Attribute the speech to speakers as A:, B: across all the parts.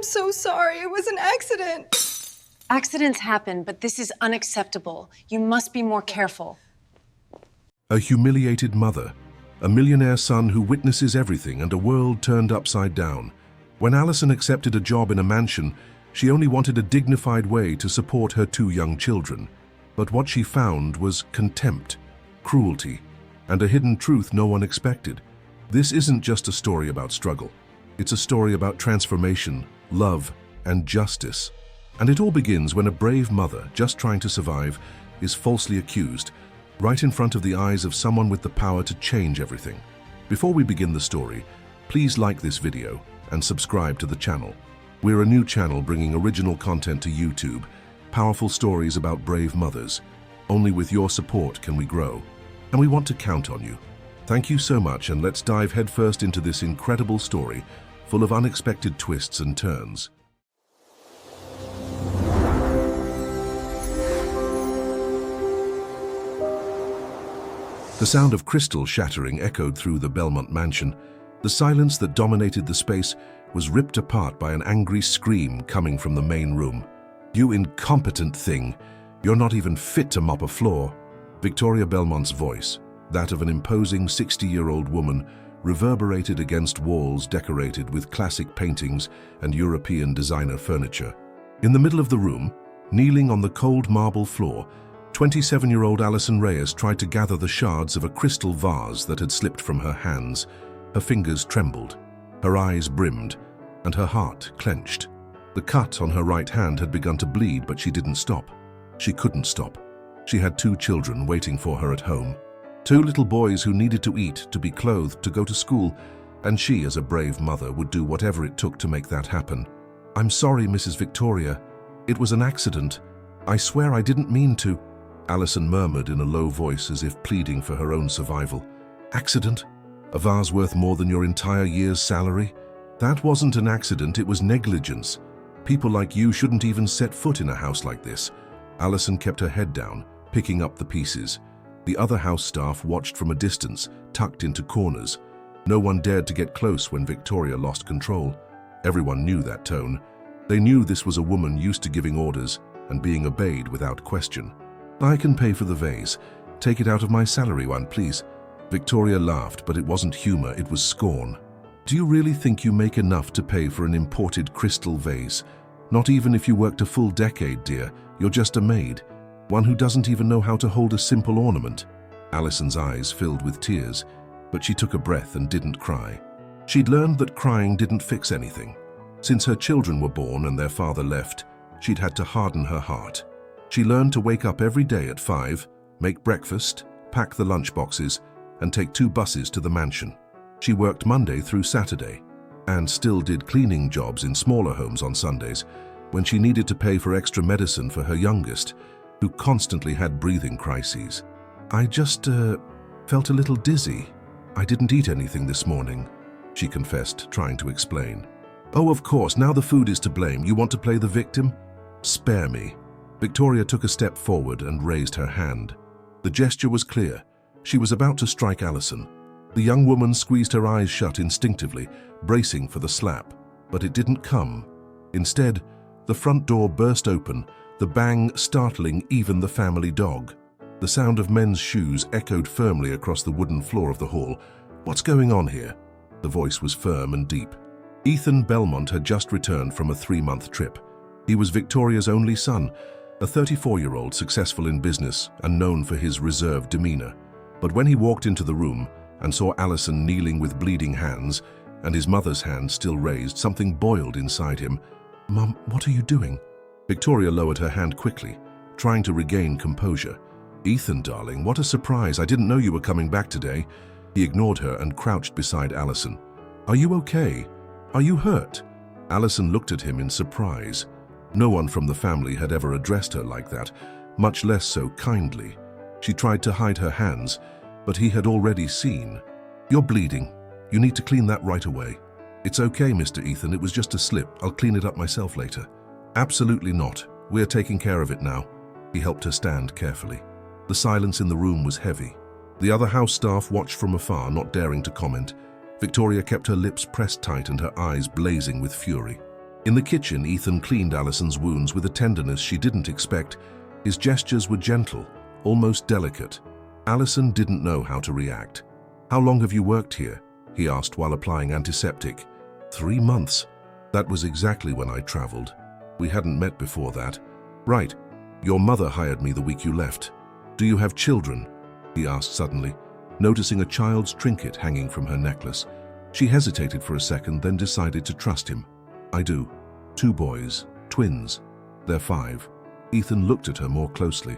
A: I'm so sorry. It was an accident.
B: Accidents happen, but this is unacceptable. You must be more careful.
C: A humiliated mother, a millionaire son who witnesses everything and a world turned upside down. When Allison accepted a job in a mansion, she only wanted a dignified way to support her two young children. But what she found was contempt, cruelty, and a hidden truth no one expected. This isn't just a story about struggle. It's a story about transformation, love, and justice. And it all begins when a brave mother, just trying to survive, is falsely accused, right in front of the eyes of someone with the power to change everything. Before we begin the story, please like this video and subscribe to the channel. We're a new channel bringing original content to YouTube, powerful stories about brave mothers. Only with your support can we grow, and we want to count on you. Thank you so much, and let's dive headfirst into this incredible story, full of unexpected twists and turns. The sound of crystal shattering echoed through the Belmont mansion. The silence that dominated the space was ripped apart by an angry scream coming from the main room. "You incompetent thing! You're not even fit to mop a floor." Victoria Belmont's voice, that of an imposing 60-year-old woman, reverberated against walls decorated with classic paintings and European designer furniture. In the middle of the room, kneeling on the cold marble floor, 27-year-old Allison Reyes tried to gather the shards of a crystal vase that had slipped from her hands. Her fingers trembled, her eyes brimmed, and her heart clenched. The cut on her right hand had begun to bleed, but she didn't stop. She couldn't stop. She had two children waiting for her at home. Two little boys who needed to eat, to be clothed, to go to school, and she, as a brave mother, would do whatever it took to make that happen. "I'm sorry, Mrs. Victoria. It was an accident. I swear I didn't mean to," Allison murmured in a low voice as if pleading for her own survival. "Accident? A vase worth more than your entire year's salary? That wasn't an accident, it was negligence. People like you shouldn't even set foot in a house like this." Allison kept her head down, picking up the pieces. The other house staff watched from a distance, tucked into corners. No one dared to get close when Victoria lost control. Everyone knew that tone. They knew this was a woman used to giving orders and being obeyed without question. "I can pay for the vase. Take it out of my salary one, please." Victoria laughed, but it wasn't humor, it was scorn. "Do you really think you make enough to pay for an imported crystal vase? Not even if you worked a full decade, dear. You're just a maid. One who doesn't even know how to hold a simple ornament." Allison's eyes filled with tears, but she took a breath and didn't cry. She'd learned that crying didn't fix anything. Since her children were born and their father left, she'd had to harden her heart. She learned to wake up every day at 5, make breakfast, pack the lunchboxes, and take 2 buses to the mansion. She worked Monday through Saturday, and still did cleaning jobs in smaller homes on Sundays when she needed to pay for extra medicine for her youngest, who constantly had breathing crises. "I just felt a little dizzy. I didn't eat anything this morning," she confessed, trying to explain. "Oh, of course, now the food is to blame. You want to play the victim? Spare me." Victoria took a step forward and raised her hand. The gesture was clear. She was about to strike Allison. The young woman squeezed her eyes shut instinctively, bracing for the slap. But it didn't come. Instead, the front door burst open, the bang startling even the family dog. The sound of men's shoes echoed firmly across the wooden floor of the hall. "What's going on here?" The voice was firm and deep. Ethan Belmont had just returned from a 3-month trip. He was Victoria's only son, a 34-year-old successful in business and known for his reserved demeanor. But when he walked into the room and saw Allison kneeling with bleeding hands and his mother's hand still raised, something boiled inside him. "Mum, what are you doing?" Victoria lowered her hand quickly, trying to regain composure. "Ethan, darling, what a surprise. I didn't know you were coming back today." He ignored her and crouched beside Allison. "Are you okay? Are you hurt?" Allison looked at him in surprise. No one from the family had ever addressed her like that, much less so kindly. She tried to hide her hands, but he had already seen. "You're bleeding. You need to clean that right away." "It's okay, Mr. Ethan. It was just a slip. I'll clean it up myself later." "Absolutely not. We're taking care of it now." He helped her stand carefully. The silence in the room was heavy. The other house staff watched from afar, not daring to comment. Victoria kept her lips pressed tight and her eyes blazing with fury. In the kitchen, Ethan cleaned Allison's wounds with a tenderness she didn't expect. His gestures were gentle, almost delicate. Allison didn't know how to react. "How long have you worked here?" he asked while applying antiseptic. 3 months. That was exactly when I traveled. We hadn't met before that. "Right. Your mother hired me the week you left. Do you have children?" he asked suddenly, noticing a child's trinket hanging from her necklace. She hesitated for a second, then decided to trust him. "I do. 2 boys, twins. They're 5. Ethan looked at her more closely.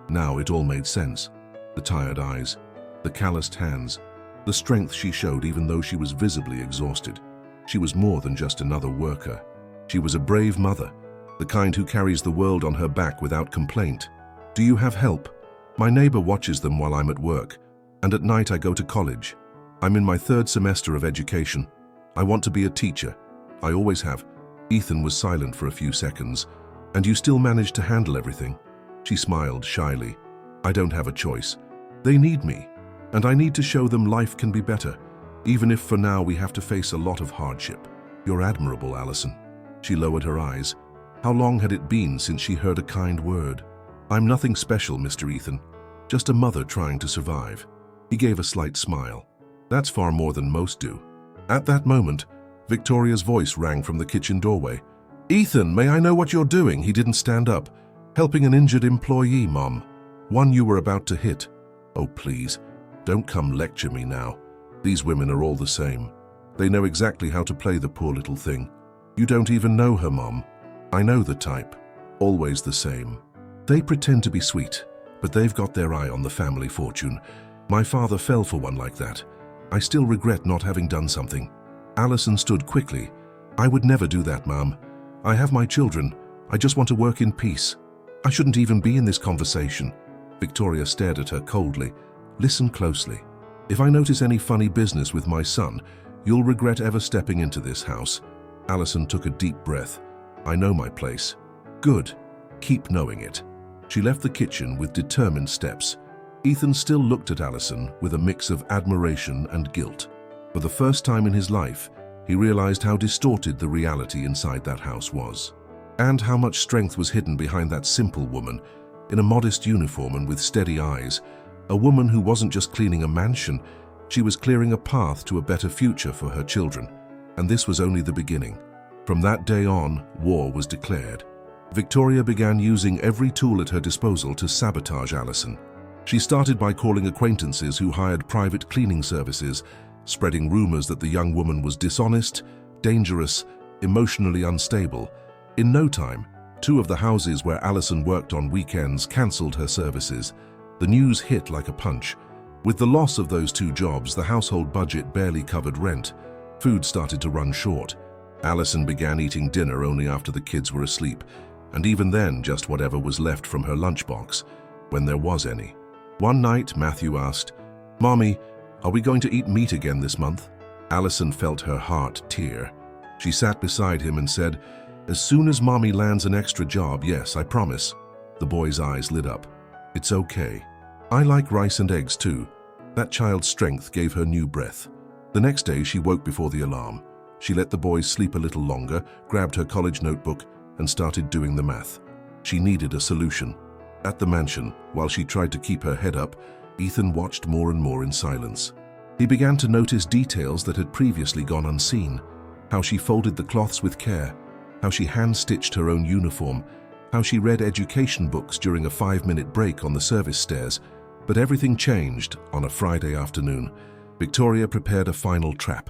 C: Now it all made sense. The tired eyes, the calloused hands, the strength she showed even though she was visibly exhausted. She was more than just another worker. She was a brave mother, the kind who carries the world on her back without complaint. "Do you have help? My neighbor watches them while I'm at work, and at night I go to college. I'm in my 3rd semester of education. I want to be a teacher. I always have." Ethan was silent for a few seconds. "And you still manage to handle everything?" She smiled shyly. "I don't have a choice. They need me, and I need to show them life can be better, even if for now we have to face a lot of hardship." "You're admirable, Allison." She lowered her eyes. How long had it been since she heard a kind word? "I'm nothing special, Mr. Ethan. Just a mother trying to survive." He gave a slight smile. "That's far more than most do." At that moment, Victoria's voice rang from the kitchen doorway. "Ethan, may I know what you're doing?" He didn't stand up. "Helping an injured employee, Mom. One you were about to hit." "Oh, please, don't come lecture me now. These women are all the same. They know exactly how to play the poor little thing. You don't even know her, Mom. I know the type. Always the same. They pretend to be sweet, but they've got their eye on the family fortune. My father fell for one like that. I still regret not having done something." Allison stood quickly. "I would never do that, Mom. I have my children. I just want to work in peace. I shouldn't even be in this conversation." Victoria stared at her coldly. "Listen closely. If I notice any funny business with my son, you'll regret ever stepping into this house." Allison took a deep breath. "I know my place." "Good. Keep knowing it." She left the kitchen with determined steps. Ethan still looked at Allison with a mix of admiration and guilt. For the first time in his life, he realized how distorted the reality inside that house was, and how much strength was hidden behind that simple woman, in a modest uniform and with steady eyes. A woman who wasn't just cleaning a mansion, she was clearing a path to a better future for her children. And this was only the beginning. From that day on, war was declared. Victoria began using every tool at her disposal to sabotage Allison. She started by calling acquaintances who hired private cleaning services, spreading rumors that the young woman was dishonest, dangerous, emotionally unstable. In no time, 2 of the houses where Allison worked on weekends canceled her services. The news hit like a punch. With the loss of those 2 jobs, the household budget barely covered rent. Food started to run short. Allison began eating dinner only after the kids were asleep, and even then just whatever was left from her lunchbox, when there was any. One night, Matthew asked, "Mommy, are we going to eat meat again this month?" Allison felt her heart tear. She sat beside him and said, "As soon as Mommy lands an extra job, yes, I promise." The boy's eyes lit up. "It's okay. I like rice and eggs too." That child's strength gave her new breath. The next day, she woke before the alarm. She let the boys sleep a little longer, grabbed her college notebook, and started doing the math. She needed a solution. At the mansion, while she tried to keep her head up, Ethan watched more and more in silence. He began to notice details that had previously gone unseen. How she folded the cloths with care, how she hand-stitched her own uniform, how she read education books during a 5-minute break on the service stairs. But everything changed on a Friday afternoon. Victoria prepared a final trap.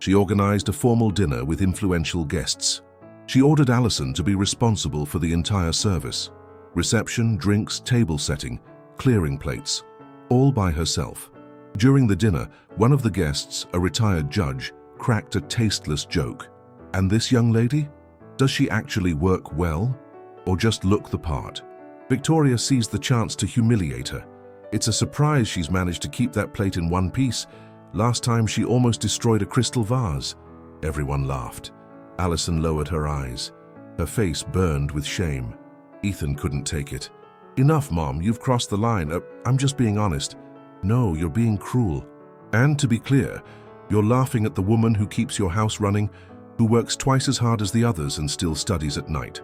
C: She organized a formal dinner with influential guests. She ordered Allison to be responsible for the entire service. Reception, drinks, table setting, clearing plates, all by herself. During the dinner, one of the guests, a retired judge, cracked a tasteless joke. "And this young lady? Does she actually work well, or just look the part?" Victoria seized the chance to humiliate her. It's a surprise she's managed to keep that plate in one piece. Last time she almost destroyed a crystal vase. Everyone laughed. Allison lowered her eyes. Her face burned with shame. Ethan couldn't take it. "Enough, Mom, you've crossed the line. I'm just being honest." "No, you're being cruel. And to be clear, you're laughing at the woman who keeps your house running. who works twice as hard as the others and still studies at night.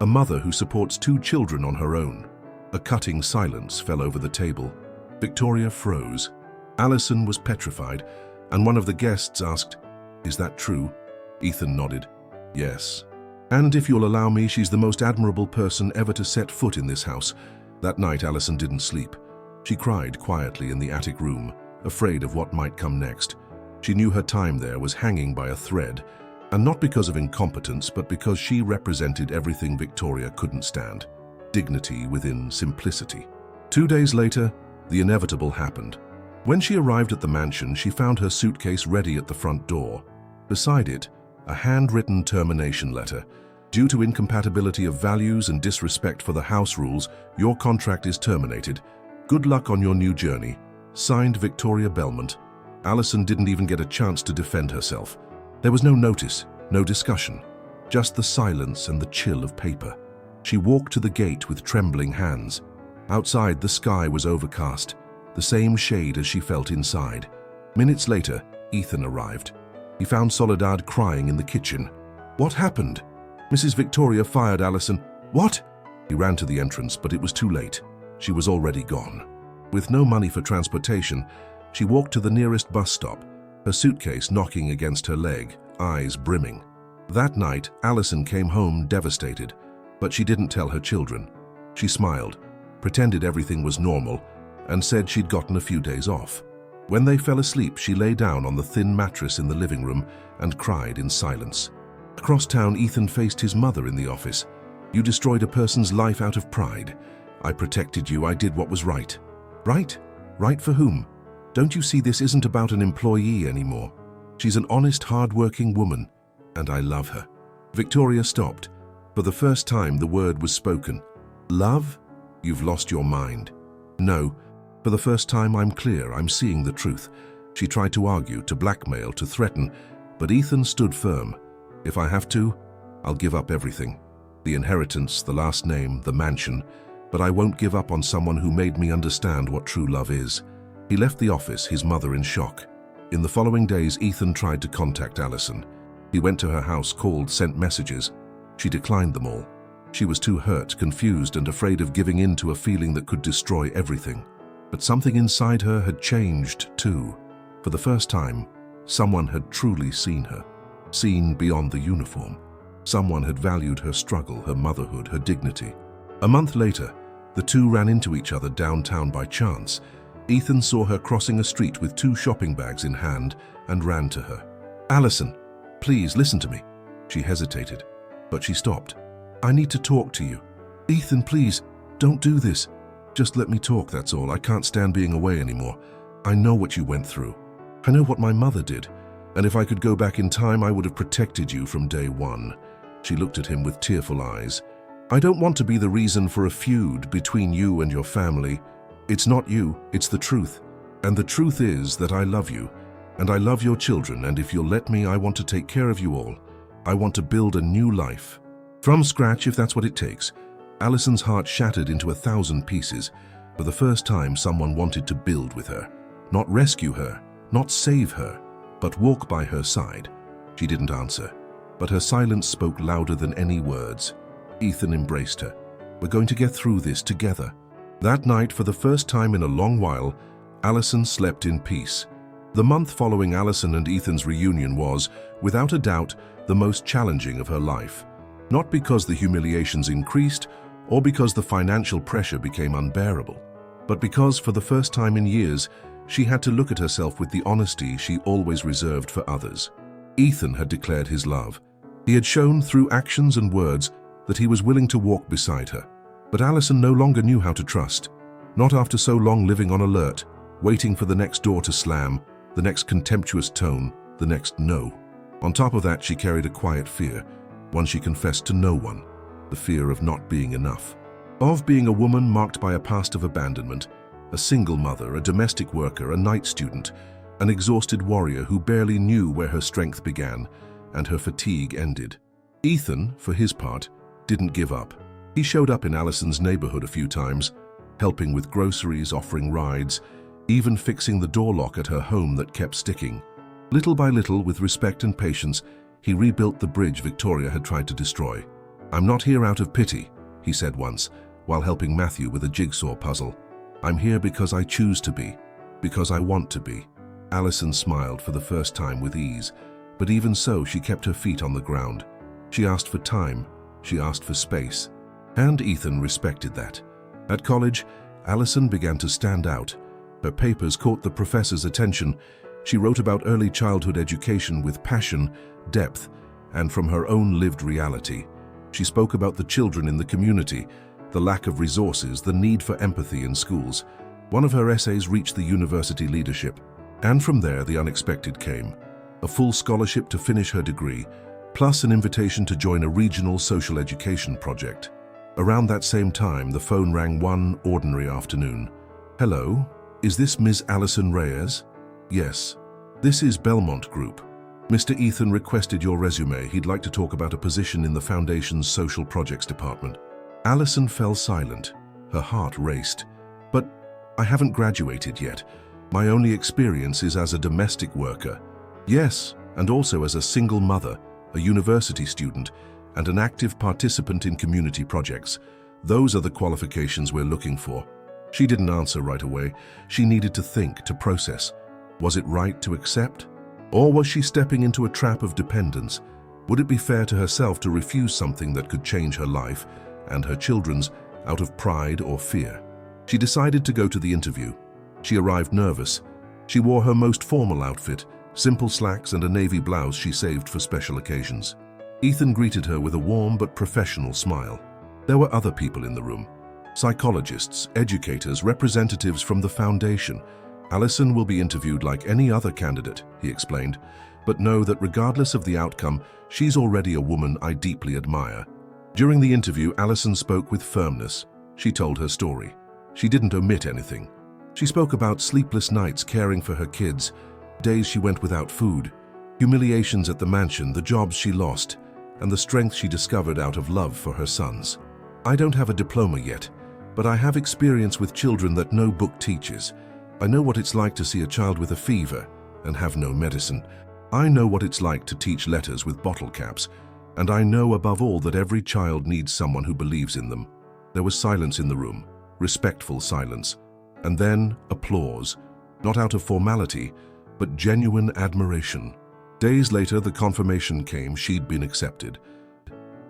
C: A mother who supports 2 children on her own. A cutting silence fell over the table. Victoria froze. Allison was petrified, and one of the guests asked, "Is that true?" Ethan nodded. "Yes. And if you'll allow me, she's the most admirable person ever to set foot in this house." That night, Allison didn't sleep. She cried quietly in the attic room, afraid of what might come next. She knew her time there was hanging by a thread, and not because of incompetence, but because she represented everything Victoria couldn't stand. Dignity within simplicity. 2 days later, the inevitable happened. When she arrived at the mansion, she found her suitcase ready at the front door. Beside it, a handwritten termination letter. "Due to incompatibility of values and disrespect for the house rules, your contract is terminated. Good luck on your new journey. Signed, Victoria Belmont." Allison didn't even get a chance to defend herself. There was no notice, no discussion, just the silence and the chill of paper. She walked to the gate with trembling hands. Outside, the sky was overcast, the same shade as she felt inside. Minutes later, Ethan arrived. He found Soledad crying in the kitchen. "What happened?" "Mrs. Victoria fired Allison." "What?" He ran to the entrance, but it was too late. She was already gone. With no money for transportation, she walked to the nearest bus stop, her suitcase knocking against her leg, eyes brimming. That night, Allison came home devastated, but she didn't tell her children. She smiled, pretended everything was normal, and said she'd gotten a few days off. When they fell asleep, she lay down on the thin mattress in the living room and cried in silence. Across town, Ethan faced his mother in the office. "You destroyed a person's life out of pride. I protected you. I did what was right." "Right? Right for whom? Don't you see this isn't about an employee anymore? She's an honest, hard-working woman, and I love her." Victoria stopped. For the first time, the word was spoken. "Love? You've lost your mind." "No. For the first time, I'm clear. I'm seeing the truth." She tried to argue, to blackmail, to threaten, but Ethan stood firm. "If I have to, I'll give up everything. The inheritance, the last name, the mansion, but I won't give up on someone who made me understand what true love is." He left the office, his mother in shock. In the following days, Ethan tried to contact Allison. He went to her house, called, sent messages. She declined them all. She was too hurt, confused, and afraid of giving in to a feeling that could destroy everything. But something inside her had changed, too. For the first time, someone had truly seen her, seen beyond the uniform. Someone had valued her struggle, her motherhood, her dignity. A month later, the two ran into each other downtown by chance. Ethan saw her crossing a street with 2 shopping bags in hand and ran to her. "Allison, please listen to me." She hesitated, but she stopped. "I need to talk to you." "Ethan, please, don't do this. Just let me talk, that's all. I can't stand being away anymore. I know what you went through. I know what my mother did. And if I could go back in time, I would have protected you from day one." She looked at him with tearful eyes. "I don't want to be the reason for a feud between you and your family. It's not you, it's the truth. And the truth is that I love you, and I love your children, and if you'll let me, I want to take care of you all. I want to build a new life. From scratch, if that's what it takes." Allison's heart shattered into 1,000 pieces. For the first time, someone wanted to build with her. Not rescue her, not save her, but walk by her side. She didn't answer, but her silence spoke louder than any words. Ethan embraced her. "We're going to get through this together." That night, for the first time in a long while, Allison slept in peace. The month following Allison and Ethan's reunion was, without a doubt, the most challenging of her life. Not because the humiliations increased, or because the financial pressure became unbearable, but because, for the first time in years, she had to look at herself with the honesty she always reserved for others. Ethan had declared his love. He had shown through actions and words that he was willing to walk beside her. But Allison no longer knew how to trust. Not after so long living on alert, waiting for the next door to slam, the next contemptuous tone, the next no. On top of that, she carried a quiet fear, one she confessed to no one, the fear of not being enough. Of being a woman marked by a past of abandonment, a single mother, a domestic worker, a night student, an exhausted warrior who barely knew where her strength began and her fatigue ended. Ethan, for his part, didn't give up. He showed up in Allison's neighborhood a few times, helping with groceries, offering rides, even fixing the door lock at her home that kept sticking. Little by little, with respect and patience, He rebuilt the bridge Victoria had tried to destroy. "I'm not here out of pity," he said once, while helping Matthew with a jigsaw puzzle. "I'm here because I choose to be, because I want to be." Allison smiled for the first time with ease, but even so she kept her feet on the ground. She asked for time, she asked for space, and Ethan respected that. At college, Allison began to stand out. Her papers caught the professor's attention. She wrote about early childhood education with passion, depth, and from her own lived reality. She spoke about the children in the community, the lack of resources, the need for empathy in schools. One of her essays reached the university leadership, and from there the unexpected came. A full scholarship to finish her degree, plus an invitation to join a regional social education project. Around that same time, the phone rang one ordinary afternoon. "Hello, is this Ms. Allison Reyes?" "Yes, this is Belmont Group. Mr. Ethan requested your resume. He'd like to talk about a position in the Foundation's Social Projects Department." Allison fell silent. Her heart raced. "But I haven't graduated yet. My only experience is as a domestic worker." "Yes, and also as a single mother, a university student, and an active participant in community projects. Those are the qualifications we're looking for." She didn't answer right away. She needed to think, to process. Was it right to accept? Or was she stepping into a trap of dependence? Would it be fair to herself to refuse something that could change her life and her children's out of pride or fear? She decided to go to the interview. She arrived nervous. She wore her most formal outfit, simple slacks and a navy blouse she saved for special occasions. Ethan greeted her with a warm but professional smile. There were other people in the room. Psychologists, educators, representatives from the Foundation. "Allison will be interviewed like any other candidate," he explained, "but know that regardless of the outcome, she's already a woman I deeply admire." During the interview, Allison spoke with firmness. She told her story. She didn't omit anything. She spoke about sleepless nights caring for her kids, days she went without food, humiliations at the mansion, the jobs she lost, and the strength she discovered out of love for her sons. "I don't have a diploma yet, but I have experience with children that no book teaches. I know what it's like to see a child with a fever and have no medicine. I know what it's like to teach letters with bottle caps, and I know above all that every child needs someone who believes in them." There was silence in the room, respectful silence, and then applause, not out of formality, but genuine admiration. Days later, the confirmation came she'd been accepted.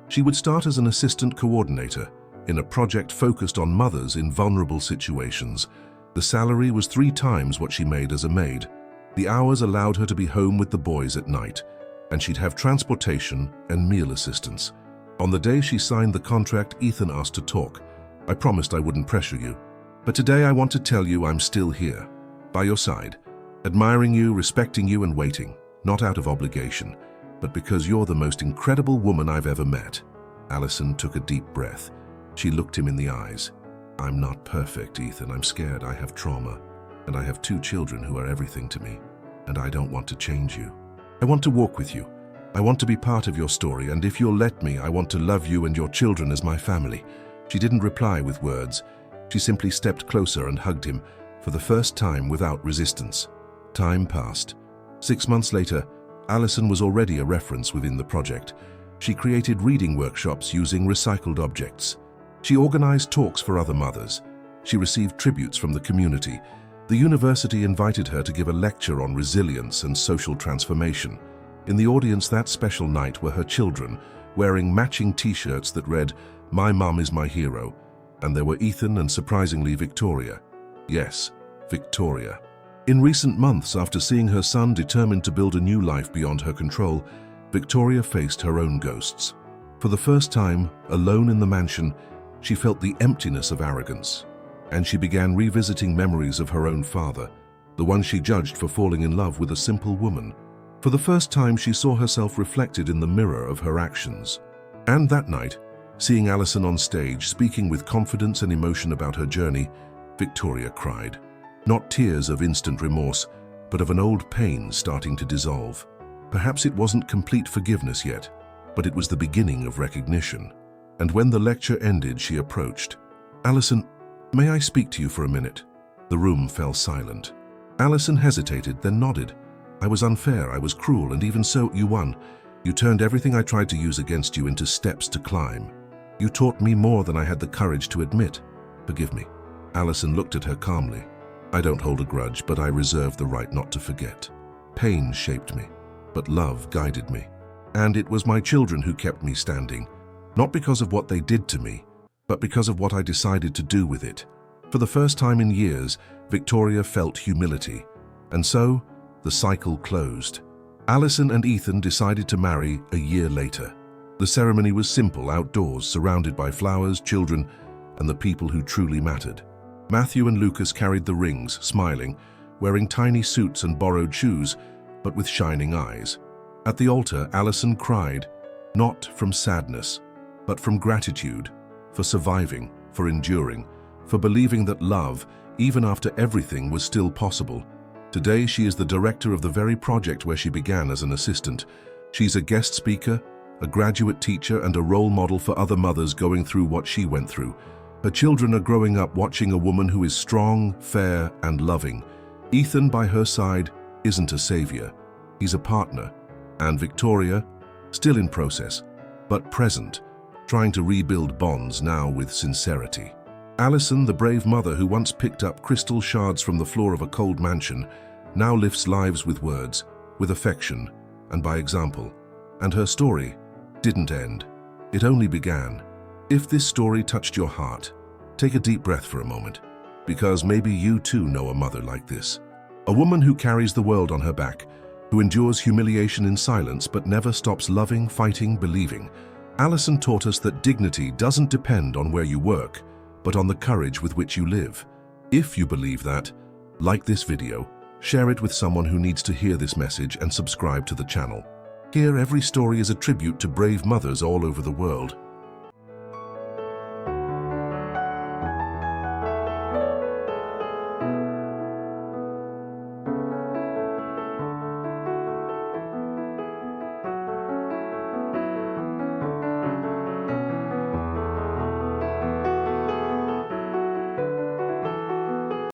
C: She would start as an assistant coordinator in a project focused on mothers in vulnerable situations. The salary was 3 times what she made as a maid. The hours allowed her to be home with the boys at night, and she'd have transportation and meal assistance. On the day she signed the contract, Ethan asked to talk. "I promised I wouldn't pressure you, but today I want to tell you I'm still here, by your side, admiring you, respecting you, and waiting, not out of obligation, but because you're the most incredible woman I've ever met." Allison took a deep breath. She looked him in the eyes. "I'm not perfect, Ethan. I'm scared. I have trauma, and I have 2 children who are everything to me, and I don't want to change you. I want to walk with you. I want to be part of your story, and if you'll let me, I want to love you and your children as my family." She didn't reply with words. She simply stepped closer and hugged him, for the first time without resistance. Time passed. 6 months later, Allison was already a reference within the project. She created reading workshops using recycled objects. She organized talks for other mothers. She received tributes from the community. The university invited her to give a lecture on resilience and social transformation. In the audience that special night were her children, wearing matching t-shirts that read, "My mum is my hero." And there were Ethan and, surprisingly, Victoria. Yes, Victoria. In recent months, after seeing her son determined to build a new life beyond her control, Victoria faced her own ghosts. For the first time, alone in the mansion, she felt the emptiness of arrogance, and she began revisiting memories of her own father, the one she judged for falling in love with a simple woman. For the first time, she saw herself reflected in the mirror of her actions. And that night, seeing Allison on stage speaking with confidence and emotion about her journey, Victoria cried. Not tears of instant remorse, but of an old pain starting to dissolve. Perhaps it wasn't complete forgiveness yet, but it was the beginning of recognition. And when the lecture ended, she approached. "Allison, may I speak to you for a minute?" The room fell silent. Allison hesitated, then nodded. "I was unfair, I was cruel, and even so, you won. You turned everything I tried to use against you into steps to climb. You taught me more than I had the courage to admit. Forgive me." Allison looked at her calmly. "I don't hold a grudge, but I reserve the right not to forget. Pain shaped me, but love guided me. And it was my children who kept me standing, not because of what they did to me, but because of what I decided to do with it." For the first time in years, Victoria felt humility, and so the cycle closed. Allison and Ethan decided to marry a year later. The ceremony was simple, outdoors, surrounded by flowers, children, and the people who truly mattered. Matthew and Lucas carried the rings, smiling, wearing tiny suits and borrowed shoes, but with shining eyes. At the altar, Allison cried, not from sadness, but from gratitude, for surviving, for enduring, for believing that love, even after everything, was still possible. Today, she is the director of the very project where she began as an assistant. She's a guest speaker, a graduate teacher, and a role model for other mothers going through what she went through. Her children are growing up watching a woman who is strong, fair, and loving. Ethan, by her side, isn't a savior. He's a partner. And Victoria, still in process, but present, trying to rebuild bonds now with sincerity. Allison, the brave mother who once picked up crystal shards from the floor of a cold mansion, now lifts lives with words, with affection, and by example. And her story didn't end. It only began. If this story touched your heart, take a deep breath for a moment, because maybe you too know a mother like this. A woman who carries the world on her back, who endures humiliation in silence but never stops loving, fighting, believing. Allison taught us that dignity doesn't depend on where you work, but on the courage with which you live. If you believe that, like this video, share it with someone who needs to hear this message, and subscribe to the channel. Here, every story is a tribute to brave mothers all over the world.